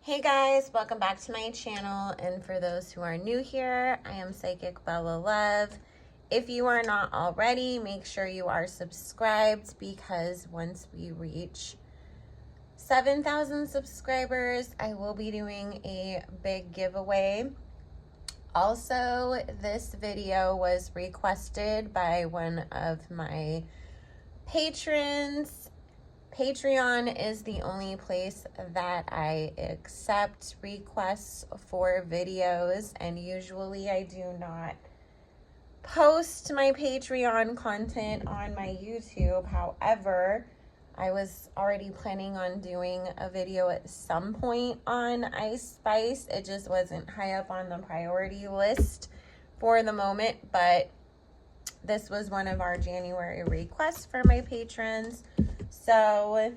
Hey guys, welcome back to my channel, and for those who are new here, I am Psychic Bella Love. If you are not already, make sure you are subscribed, because once we reach 7,000 subscribers, I will be doing a big giveaway. Also, this video was requested by one of my patrons. Patreon is the only place that I accept requests for videos, and usually I do not post my Patreon content on my YouTube. However, I was already planning on doing a video at some point on Ice Spice. It just wasn't high up on the priority list for the moment, but this was one of our January requests for my patrons. So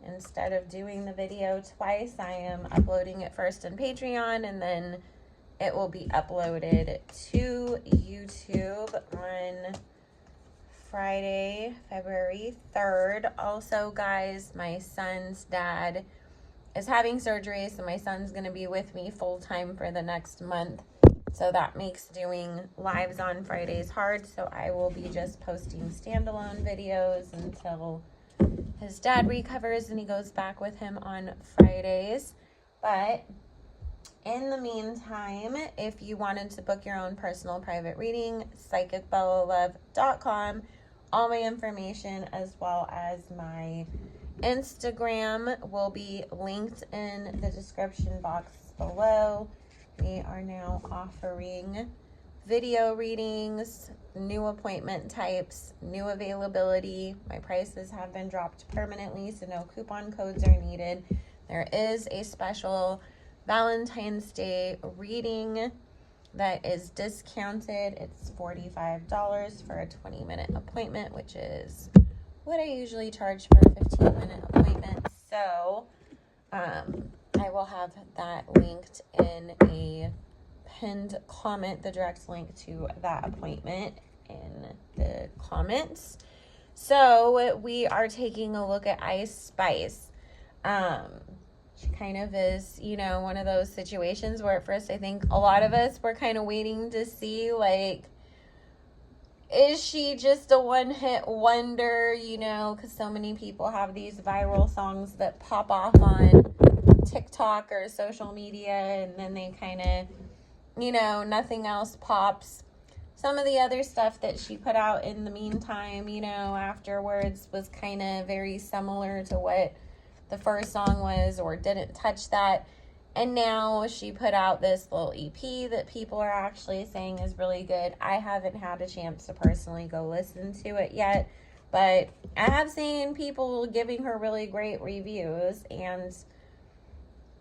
instead of doing the video twice, I am uploading it first in Patreon, and then it will be uploaded to YouTube on Friday, February 3rd. Also, guys, my son's dad is having surgery, so my son's going to be with me full-time for the next month. So that makes doing lives on Fridays hard, so I will be just posting standalone videos until his dad recovers and he goes back with him on Fridays. But in the meantime, if you wanted to book your own personal private reading, psychicbellalove.com. All my information as well as my Instagram will be linked in the description box below. We are now offering video readings, new appointment types, new availability. My prices have been dropped permanently, so no coupon codes are needed. There is a special Valentine's Day reading that is discounted. It's $45 for a 20-minute appointment, which is what I usually charge for a 15-minute appointment. So I will have that linked in a pinned comment, the direct link to that appointment in the comments. So we are taking a look at Ice Spice. She kind of is, one of those situations where at first I think a lot of us were kind of waiting to see, like, is she just a one-hit wonder, because so many people have these viral songs that pop off on TikTok or social media, and then they kind of, nothing else pops. Some of the other stuff that she put out in the meantime, afterwards was kind of very similar to what the first song was, or didn't touch that. And now she put out this little EP that people are actually saying is really good. I haven't had a chance to personally go listen to it yet, but I have seen people giving her really great reviews, and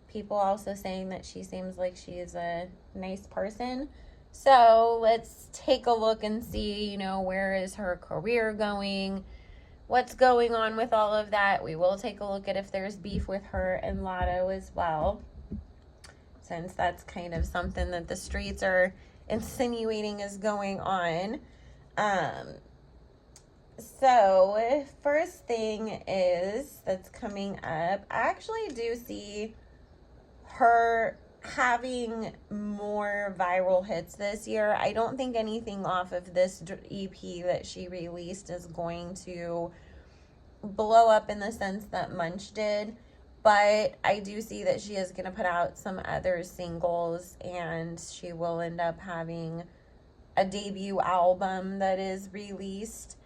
people also saying that she seems like she is a nice person. So let's take a look and see, where is her career going? What's going on with all of that? We will take a look at if there's beef with her and Lotto as well, since that's kind of something that the streets are insinuating is going on. So first thing is that's coming up, I actually do see her having more viral hits this year. I don't think anything off of this EP that she released is going to blow up in the sense that Munch did, but I do see that she is going to put out some other singles, and she will end up having a debut album that is released,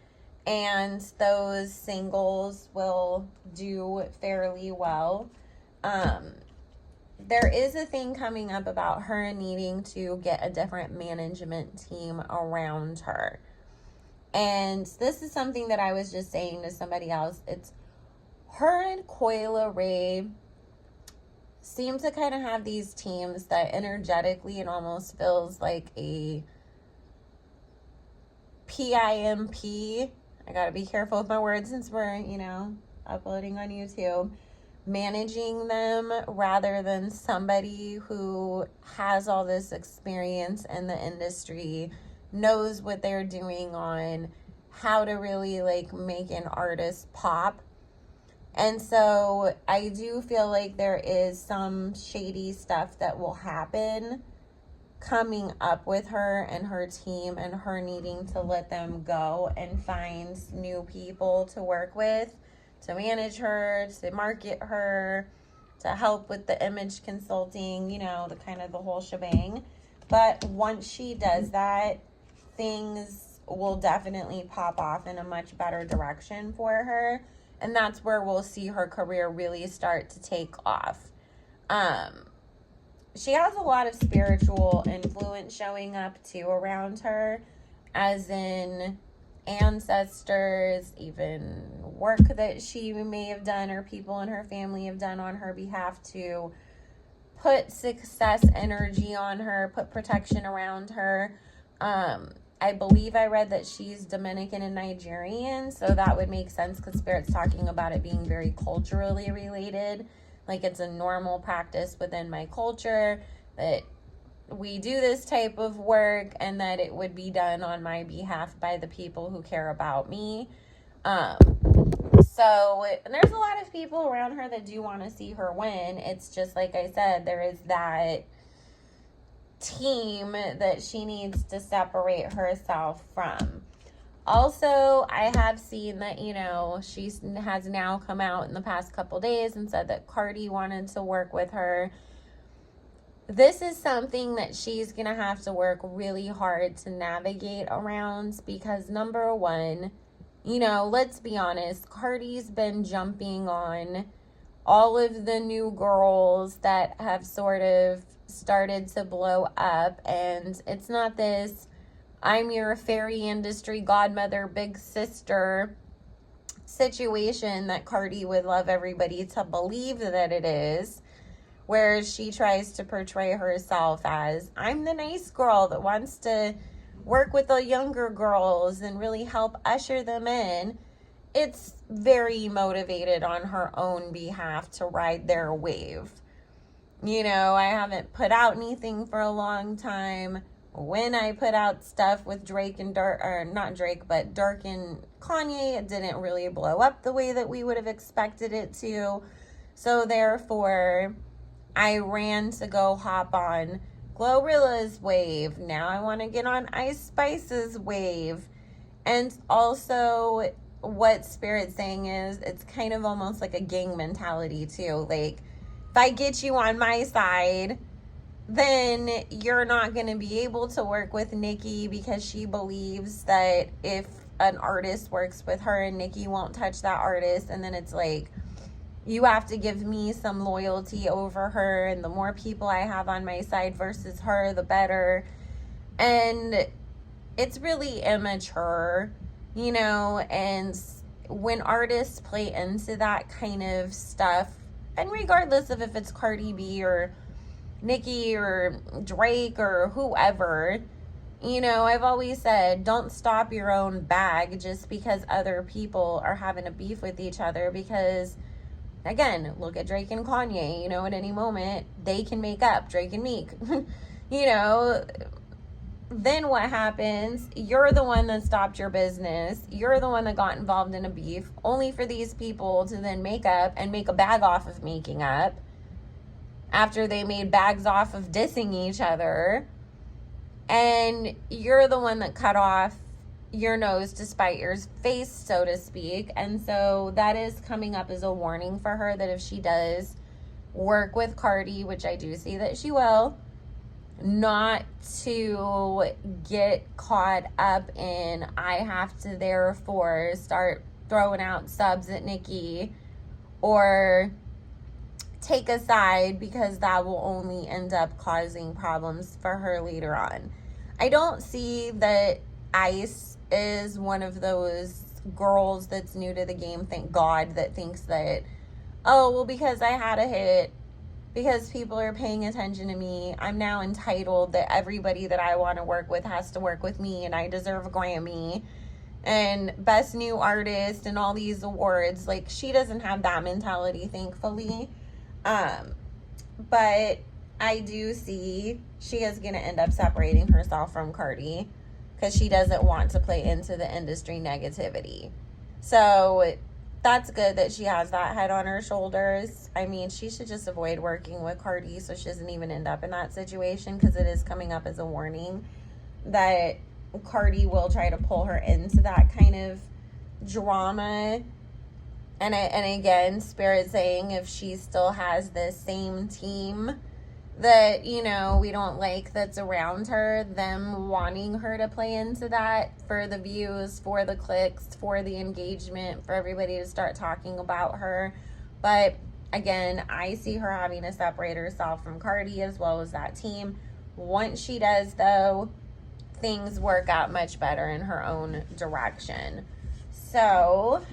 and those singles will do fairly well. There is a thing coming up about her needing to get a different management team around her. And this is something that I was just saying to somebody else. It's her and Coila Ray seem to kind of have these teams that energetically it almost feels like a PIMP. I gotta be careful with my words since we're, uploading on YouTube. Managing them rather than somebody who has all this experience in the industry, knows what they're doing on how to really like make an artist pop. And so I do feel like there is some shady stuff that will happen coming up with her and her team, and her needing to let them go and find new people to work with, to manage her, to market her, to help with the image consulting, you know, the kind of the whole shebang. But once she does that, things will definitely pop off in a much better direction for her. And that's where we'll see her career really start to take off. She has a lot of spiritual influence showing up too around her, as in ancestors, even work that she may have done or people in her family have done on her behalf to put success energy on her, put protection around her. I believe I read that she's Dominican and Nigerian, so that would make sense because Spirit's talking about it being very culturally related. Like it's a normal practice within my culture that we do this type of work and that it would be done on my behalf by the people who care about me. So there's a lot of people around her that do want to see her win. It's just like I said, there is that team that she needs to separate herself from. Also, I have seen that, you know, she has now come out in the past couple days and said that Cardi wanted to work with her. This is something that she's going to have to work really hard to navigate around because, number one, you know, let's be honest, Cardi's been jumping on all of the new girls that have sort of started to blow up, and it's not this I'm your fairy industry godmother, big sister situation that Cardi would love everybody to believe that it is, where she tries to portray herself as I'm the nice girl that wants to work with the younger girls and really help usher them in. It's very motivated on her own behalf to ride their wave. You know, I haven't put out anything for a long time. When I put out stuff with Drake and Dark, or not Drake, but Dark and Kanye, it didn't really blow up the way that we would have expected it to. So therefore, I ran to go hop on Glorilla's wave. Now I want to get on Ice Spice's wave. And also, what Spirit's saying is, it's kind of almost like a gang mentality too. Like, if I get you on my side, then you're not going to be able to work with Nicki because she believes that if an artist works with her and Nicki won't touch that artist, and then it's like, you have to give me some loyalty over her, and the more people I have on my side versus her, the better. And it's really immature, you know, and when artists play into that kind of stuff, and regardless of if it's Cardi B or Nicki or Drake or whoever, you know, I've always said, don't stop your own bag just because other people are having a beef with each other. Because, again, look at Drake and Kanye, you know, at any moment, they can make up, Drake and Meek. You know, then what happens? You're the one that stopped your business. You're the one that got involved in a beef, only for these people to then make up and make a bag off of making up after they made bags off of dissing each other. And you're the one that cut off your nose to spite your face, so to speak. And so that is coming up as a warning for her, that if she does work with Cardi, which I do see that she will, not to get caught up in, I have to therefore start throwing out subs at Nicki or take a side, because that will only end up causing problems for her later on. I don't see that Ice is one of those girls that's new to the game, thank God, that thinks that, oh, well, because I had a hit, because people are paying attention to me, I'm now entitled that everybody that I want to work with has to work with me, and I deserve a Grammy and Best New Artist and all these awards. Like, she doesn't have that mentality, thankfully. But I do see she is going to end up separating herself from Cardi because she doesn't want to play into the industry negativity. So that's good that she has that head on her shoulders. I mean, she should just avoid working with Cardi so she doesn't even end up in that situation, because it is coming up as a warning that Cardi will try to pull her into that kind of drama. And again, Spirit saying if she still has the same team that, you know, we don't like that's around her, them wanting her to play into that for the views, for the clicks, for the engagement, for everybody to start talking about her. But again, I see her having to separate herself from Cardi as well as that team. Once she does, though, things work out much better in her own direction. So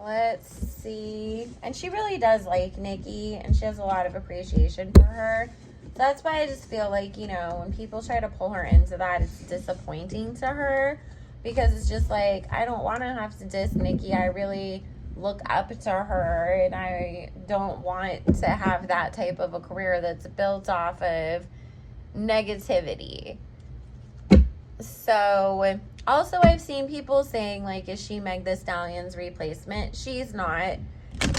let's see. And she really does like Nikki, and she has a lot of appreciation for her. So that's why I just feel like, you know, when people try to pull her into that, it's disappointing to her, because it's just like, I don't want to have to diss Nikki. I really look up to her, and I don't want to have that type of a career that's built off of negativity. So also, I've seen people saying, like, is she Meg Thee Stallion's replacement? She's not.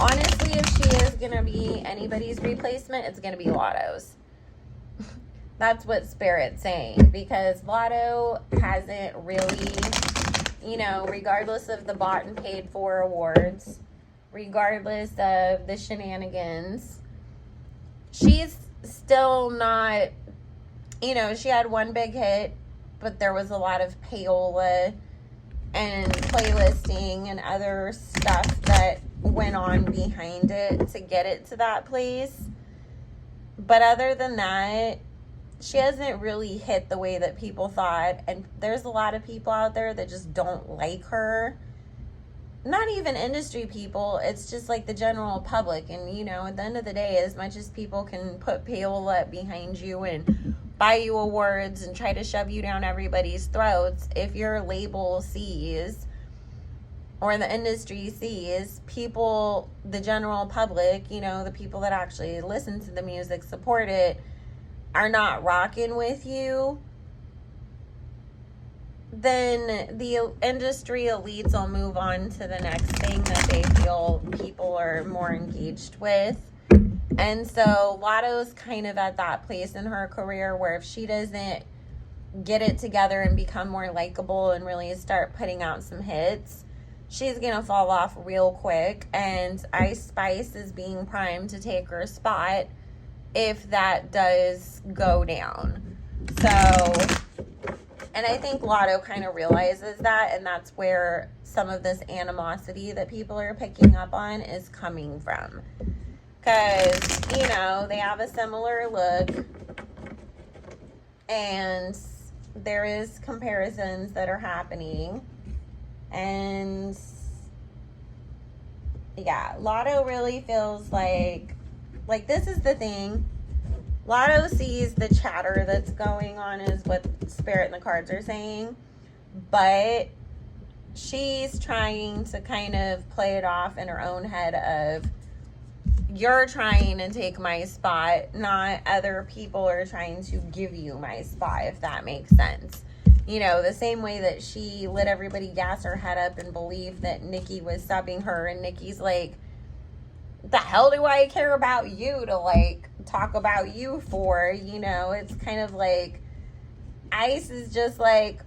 Honestly, if she is going to be anybody's replacement, it's going to be Lotto's. That's what Spirit's saying, because Lotto hasn't really, you know, regardless of the bought and paid for awards, regardless of the shenanigans, she's still not, you know, she had one big hit, but there was a lot of payola and playlisting and other stuff that went on behind it to get it to that place. But other than that, she hasn't really hit the way that people thought. And there's a lot of people out there that just don't like her. Not even industry people. It's just like the general public. And, you know, at the end of the day, as much as people can put payola behind you and buy you awards and try to shove you down everybody's throats, if your label sees, or the industry sees, people, the general public, you know, the people that actually listen to the music, support it, are not rocking with you, then the industry elites will move on to the next thing that they feel people are more engaged with. And so Lotto's kind of at that place in her career where if she doesn't get it together and become more likable and really start putting out some hits, she's going to fall off real quick. And Ice Spice is being primed to take her spot if that does go down. So, and I think Lotto kind of realizes that, and that's where some of this animosity that people are picking up on is coming from. Because, you know, they have a similar look, and there is comparisons that are happening. And yeah, Lotto really feels like this is the thing. Lotto sees the chatter that's going on, is what Spirit and the cards are saying, but she's trying to kind of play it off in her own head of, you're trying to take my spot, not other people are trying to give you my spot, if that makes sense. You know, the same way that she let everybody gas her head up and believe that Nikki was subbing her, and Nikki's like, the hell do I care about you to, like, talk about you for? You know, it's kind of like Ice is just like,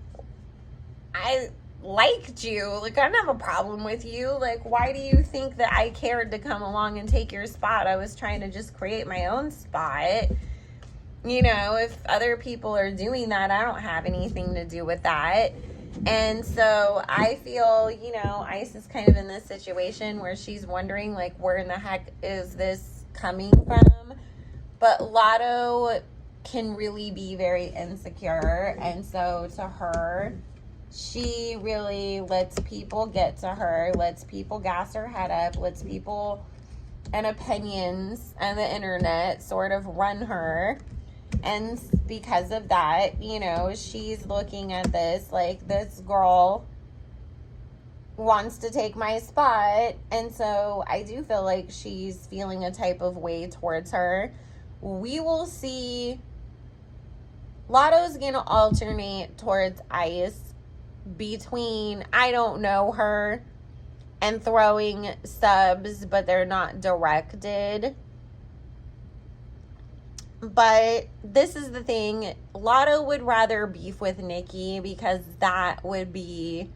I liked you. Like, I don't have a problem with you. Like, why do you think that I cared to come along and take your spot? I was trying to just create my own spot. You know, if other people are doing that, I don't have anything to do with that. And so I feel, you know, Ice is kind of in this situation where she's wondering, like, where in the heck is this coming from? But Lotto can really be very insecure. And so to her, she really lets people get to her, lets people gas her head up, lets people and opinions and the internet sort of run her. And because of that, you know, she's looking at this like, this girl wants to take my spot. And so I do feel like she's feeling a type of way towards her. We will see. Lotto's gonna alternate towards Ice between, I don't know her, and throwing subs, but they're not directed. But this is the thing. Lotto would rather beef with Nikki because that would be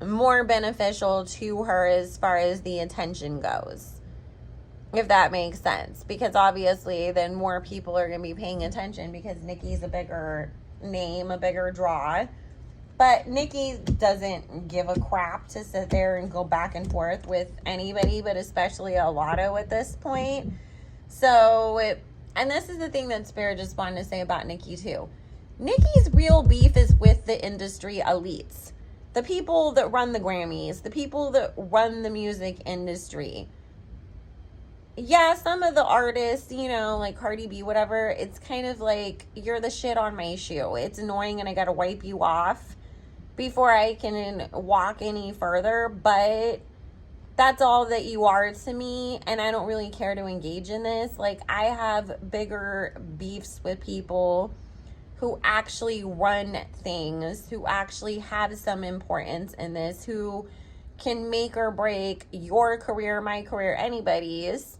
more beneficial to her as far as the attention goes. If that makes sense. Because obviously then more people are going to be paying attention because Nikki's a bigger name, a bigger draw. But Nikki doesn't give a crap to sit there and go back and forth with anybody, but especially a Lotto at this point. So, and this is the thing that Spirit just wanted to say about Nikki too. Nikki's real beef is with the industry elites. The people that run the Grammys, the people that run the music industry. Yeah, some of the artists, you know, like Cardi B, whatever, it's kind of like, you're the shit on my shoe. It's annoying and I gotta wipe you off before I can walk any further, but that's all that you are to me, and I don't really care to engage in this. Like, I have bigger beefs with people who actually run things, who actually have some importance in this, who can make or break your career, my career, anybody's.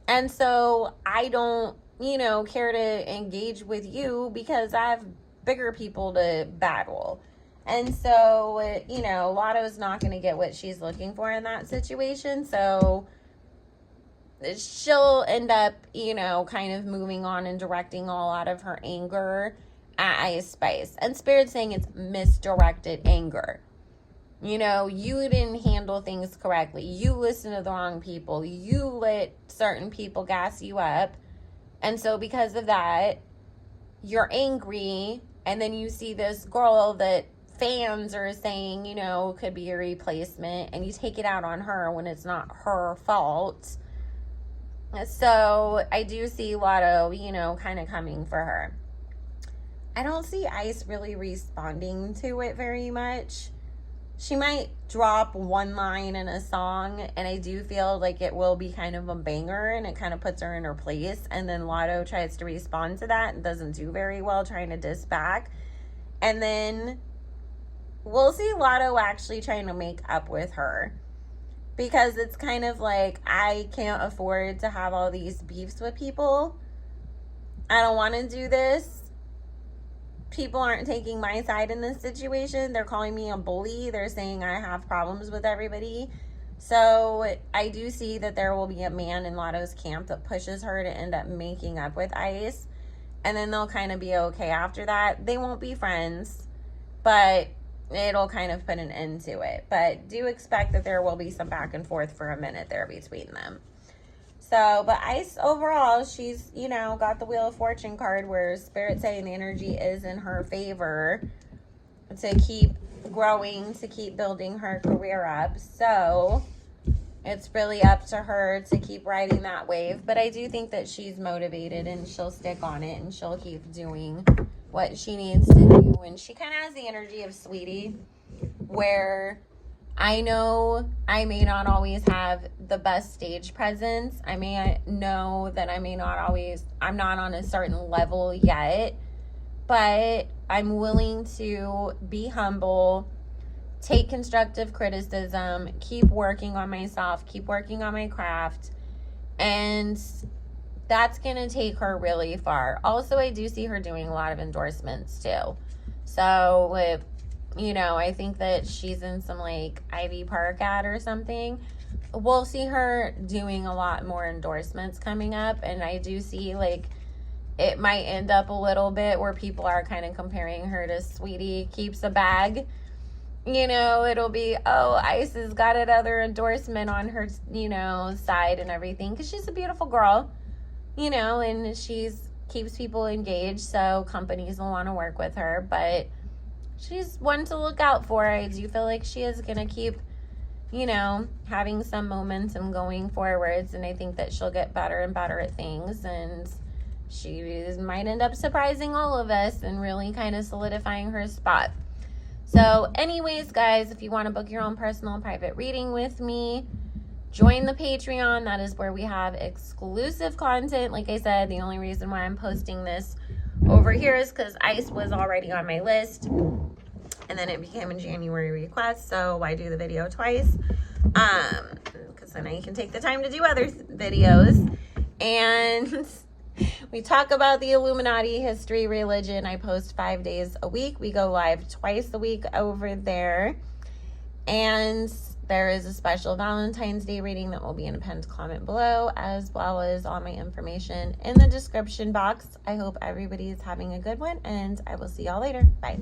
And so I don't, you know, care to engage with you because I have bigger people to battle. And so, you know, Lotto's not going to get what she's looking for in that situation. So she'll end up, you know, kind of moving on and directing all out of her anger at Ice Spice. And Spirit's saying it's misdirected anger. You know, you didn't handle things correctly. You listened to the wrong people. You let certain people gas you up. And so because of that, you're angry. And then you see this girl that fans are saying, you know, could be a replacement, and you take it out on her when it's not her fault. So I do see Lotto, you know, kind of coming for her. I don't see Ice really responding to it very much. She might drop one line in a song, and I do feel like it will be kind of a banger, and it kind of puts her in her place, and then Lotto tries to respond to that and doesn't do very well trying to diss back. And then we'll see Lotto actually trying to make up with her, because it's kind of like, I can't afford to have all these beefs with people. I don't want to do this. People aren't taking my side in this situation. They're calling me a bully. They're saying I have problems with everybody. So I do see that there will be a man in Lotto's camp that pushes her to end up making up with Ice. And then they'll kind of be okay after that. They won't be friends, but it'll kind of put an end to it. But do expect that there will be some back and forth for a minute there between them. So, but Ice overall, she's, you know, got the Wheel of Fortune card where Spirit's saying the energy is in her favor to keep growing, to keep building her career up. So it's really up to her to keep riding that wave. But I do think that she's motivated and she'll stick on it and she'll keep doing what she needs to do. And she kind of has the energy of Sweetie, where I know I may not always have the best stage presence. I may know that I'm not on a certain level yet, but I'm willing to be humble, take constructive criticism, keep working on myself, keep working on my craft, and that's going to take her really far. Also, I do see her doing a lot of endorsements too. So, you know, I think that she's in some like Ivy Park ad or something. We'll see her doing a lot more endorsements coming up. And I do see like it might end up a little bit where people are kind of comparing her to Sweetie Keeps a Bag. You know, it'll be, oh, Ice has got another endorsement on her, you know, side and everything. Because she's a beautiful girl, you know, and she's keeps people engaged. So companies will want to work with her. But she's one to look out for. I do feel like she is going to keep, you know, having some momentum going forwards. And I think that she'll get better and better at things. And she might end up surprising all of us and really kind of solidifying her spot. So anyways, guys, if you want to book your own personal and private reading with me, join the Patreon. That is where we have exclusive content. Like I said, the only reason why I'm posting this over here is because Ice was already on my list. and then it became a January request, so why do the video twice? Because then I can take the time to do other videos. And we talk about the Illuminati, history, religion. I post 5 days a week. We go live twice a week over there. And there is a special Valentine's Day reading that will be in a pinned comment below, as well as all my information in the description box. I hope everybody is having a good one, and I will see y'all later. Bye.